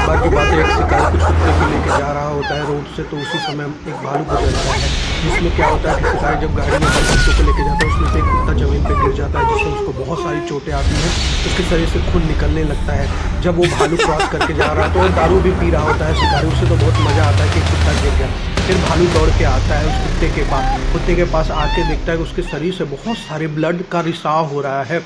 बार की बात है, एक शिकारी कुछ कुत्ते को लेके जा रहा होता है रोड से, तो उसी समय एक भालू गुजरता है। जिसमें क्या होता है कि शिकारी जब गाड़ी में अपने कुत्तों को लेके जाता है, उसमें से एक कुत्ता ज़मीन पे गिर जाता है, जिससे उसको बहुत सारी चोटें आती हैं। उसके शरीर से खून निकलने लगता है। जब वो भालू क्रॉस करके जा रहा है तो वो दारू भी पी रहा होता है शिकारी। उसे तो बहुत मज़ा आता है कि कुत्ता गिर गया। फिर भालू दौड़ के आता है उस कुत्ते के पास आके देखता है कि उसके शरीर से बहुत सारे ब्लड का रिसाव हो रहा है।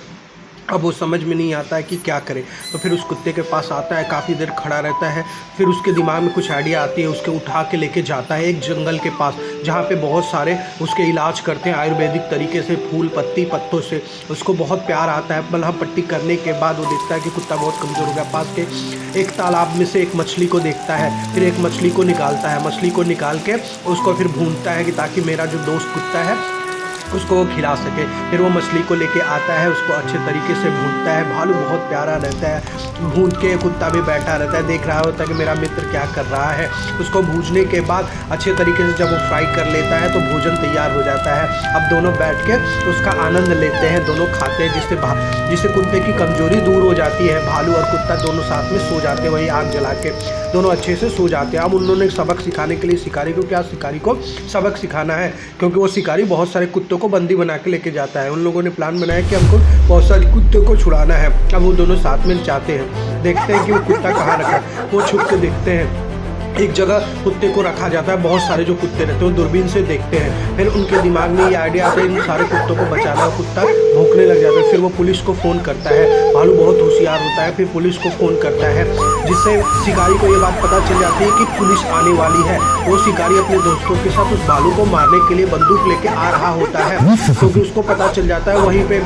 अब वो समझ में नहीं आता है कि क्या करे, तो फिर उस कुत्ते के पास आता है, काफ़ी देर खड़ा रहता है। फिर उसके दिमाग में कुछ आइडिया आती है, उसके उठा के लेके जाता है एक जंगल के पास, जहाँ पे बहुत सारे उसके इलाज करते हैं आयुर्वेदिक तरीके से, फूल पत्ती पत्तों से। उसको बहुत प्यार आता है। मलहम पट्टी करने के बाद वो देखता है कि कुत्ता बहुत कमज़ोर हो गया। पास के एक तालाब में से एक मछली को देखता है, फिर एक मछली को निकालता है। मछली को निकाल के उसको फिर भूनता है कि ताकि मेरा जो दोस्त कुत्ता है उसको वो खिला सके। फिर वो मछली को लेके आता है, उसको अच्छे तरीके से भूनता है। भालू बहुत प्यारा रहता है। भून के कुत्ता भी बैठा रहता है, देख रहा होता है कि मेरा मित्र क्या कर रहा है। उसको भूनने के बाद अच्छे तरीके से जब वो फ्राई कर लेता है तो भोजन तैयार हो जाता है। अब दोनों बैठ के उसका आनंद लेते हैं, दोनों खाते हैं, जिससे कुत्ते की कमजोरी दूर हो जाती है। भालू और कुत्ता दोनों साथ में सो जाते हैं, वही आग जला के दोनों अच्छे से सो जाते हैं। अब उन्होंने सबक सिखाने के लिए शिकारी को सबक सिखाना है, क्योंकि वो शिकारी बहुत सारे कुत्तों को बंदी बना के लेके जाता है। उन लोगों ने प्लान बनाया कि हमको बहुत सारे कुत्तों को छुड़ाना है। अब वो दोनों साथ में जाते हैं, देखते हैं कि वो कुत्ता कहाँ रखा है। वो छुप के देखते हैं, एक जगह कुत्ते को रखा जाता है। बहुत सारे जो कुत्ते रहते हैं वो दूरबीन से देखते हैं। फिर उनके दिमाग में ये आइडिया आता है इन सारे कुत्तों को बचाना है। कुत्ता भौंकने लग जाता है। फिर वो पुलिस को फ़ोन करता है। भालू बहुत होशियार होता है, फिर पुलिस को फ़ोन करता है, जिससे शिकारी को ये बात पता चल जाती है कि पुलिस आने वाली है। वो शिकारी अपने दोस्तों के साथ उस भालू को मारने के लिए बंदूक लेके आ रहा होता है, क्योंकि उसको पता चल जाता है, वहीं पे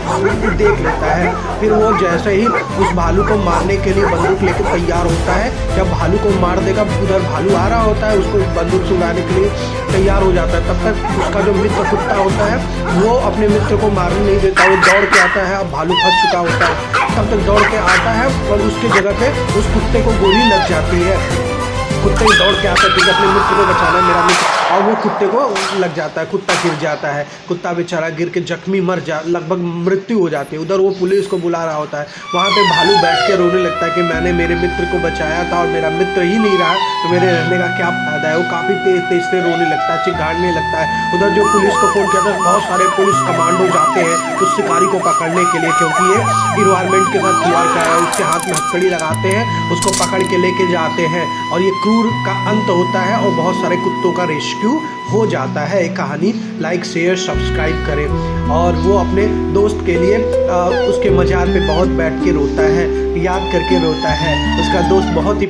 देख लेता है। फिर वो जैसे ही उस भालू को मारने के लिए बंदूक लेके तैयार होता है, जब भालू को मार देगा, उधर भालू आ रहा होता है, उसको बंदूक से उड़ाने के लिए तैयार हो जाता है। तब तक उसका जो मित्र कुत्ता होता है वो अपने मित्र को मारने नहीं देता, वो दौड़ के आता है। अब भालू फंस चुका होता है, तब तक दौड़ के आता है और उसके जगह पे उस कुत्ते को गोली लग जाती है। कुत्ते ही दौड़ के आता है कि अपने मित्र को बचाना है, मेरा मित्र, और वो कुत्ते को लग जाता है। कुत्ता गिर जाता है, कुत्ता बेचारा गिर के जख्मी लगभग मृत्यु हो जाती है। उधर वो पुलिस को बुला रहा होता है। वहाँ पे भालू बैठ के रोने लगता है कि मैंने मेरे मित्र को बचाया था और मेरा मित्र ही नहीं रहा, तो मेरे रहने का क्या फायदा है। वो काफ़ी तेज से रोने लगता है, चिल्लाने लगता है। उधर जो पुलिस को फ़ोन किया था, बहुत सारे पुलिस कमांडो जाते हैं उस शिकारी को पकड़ने के लिए, क्योंकि ये इन्वायरमेंट के साथ खिलवाड़ कर रहा है। उसके हाथ में हथकड़ी लगाते हैं, उसको पकड़ के लेके जाते हैं, और ये क्रूर का अंत होता है और बहुत सारे कुत्तों का रेस्क्यू हो जाता है। एक कहानी लाइक शेयर सब्सक्राइब करें। और वो अपने दोस्त के लिए उसके मजार पे बहुत बैठ के रोता है, याद करके रोता है। उसका दोस्त बहुत ही